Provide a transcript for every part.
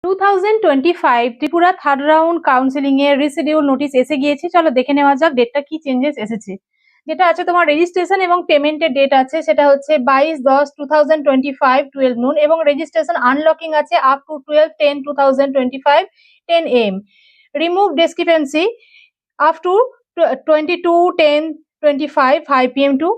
2025 Tripura third round counselling এর reschedule notice এসে গিয়েছে। চলো দেখে নেওয়া যাক ডেটটা কি চেঞ্জেস এসেছে। যেটা আছে তোমার রেজিস্ট্রেশন এবং পেমেন্টের ডেট আছে সেটা হচ্ছে 22/10/2025 12 noon এবং রেজিস্ট্রেশন আনলকিং আছে up to 12/10/2025 10 am। Remove discrepancy up to 22/10/25 5 pm to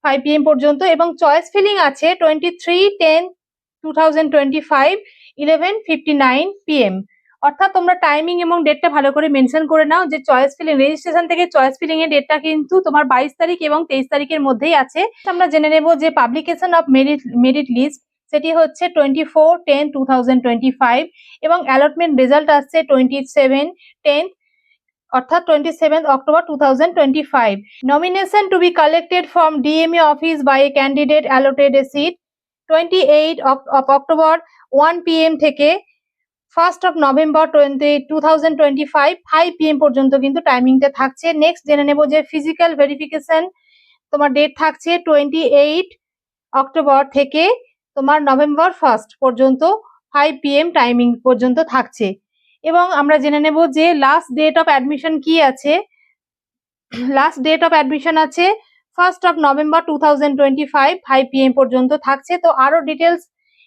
5 pm পর্যন্ত এবং চয়েস ফিলিং আছে 23/10/2025 11:59 pm। অর্থাৎ তোমরা টাইমিং এবং ডেটটা ভালো করে মেনশন করে নাও যে চয়েস ফিলিং রেজিস্ট্রেশন থেকে চয়েস ফিলিং এর ডেটটা কিন্তু তোমার 22 তারিখ এবং 23 তারিখের মধ্যেই আছে। আমরা জেনে নেব যে পাবলিকেশন অফ মেরিট লিস্ট সেটি হচ্ছে 24/10/2025 এবং অ্যালটমেন্ট রেজাল্ট আসছে 27/10 অর্থাৎ 27 October 2025। Nomination to be collected from DMA office by a candidate allotted a seat 28 of October 1 pm থেকে 1st of November 2025 5 pm পর্যন্ত কিন্তু টাইমিংটা থাকছে। নেক্সট জেনে নেব যে ফিজিক্যাল ভেরিফিকেশন তোমার ডেট থাকছে 28 অক্টোবর থেকে তোমার নভেম্বর 1st পর্যন্ত 5 pm টাইমিং পর্যন্ত থাকছে। এবং আমরা জেনে নেব যে লাস্ট ডেট অফ অ্যাডমিশন কি আছে। লাস্ট ডেট অফ অ্যাডমিশন আছে 1st of November 2025 5 pm পর্যন্ত থাকছে। তো আরো ডিটেলস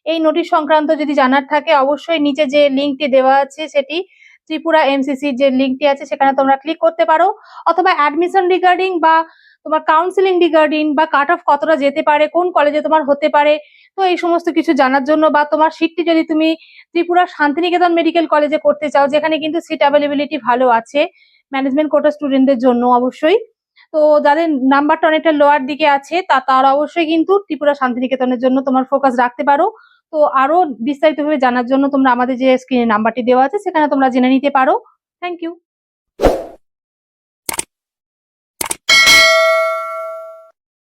এই নোটিশ সংক্রান্ত যদি জানার থাকে অবশ্যই নিচে যে লিঙ্কটি দেওয়া আছে সেটি ত্রিপুরা এমসিসি যে লিঙ্কটি আছে সেখানে তোমরা ক্লিক করতে পারো, অথবা অ্যাডমিশন রিগার্ডিং বা তোমার কাউন্সিলিং রিগার্ডিং বা কাট অফ কতটা যেতে পারে, কোন কলেজে তোমার হতে পারে, তো এই সমস্ত কিছু জানার জন্য বা তোমার সিটটি যদি তুমি ত্রিপুরা শান্তিনিকেতন মেডিকেল কলেজে করতে চাও যেখানে কিন্তু সিট অ্যাভেলেবিলিটি ভালো আছে ম্যানেজমেন্ট কোটা স্টুডেন্টদের জন্য অবশ্যই, তো যাদের নাম্বারটা অনেকটা লোয়ার দিকে আছে তারা অবশ্যই কিন্তু ত্রিপুরা শান্তিনিকেতনের জন্য তোমার ফোকাস রাখতে পারো। তো আরো বিস্তারিতভাবে জানার জন্য তোমরা আমাদের যে স্ক্রিনে নাম্বারটি দেওয়া আছে সেখানে তোমরা জেনে নিতে পারো। Thank you.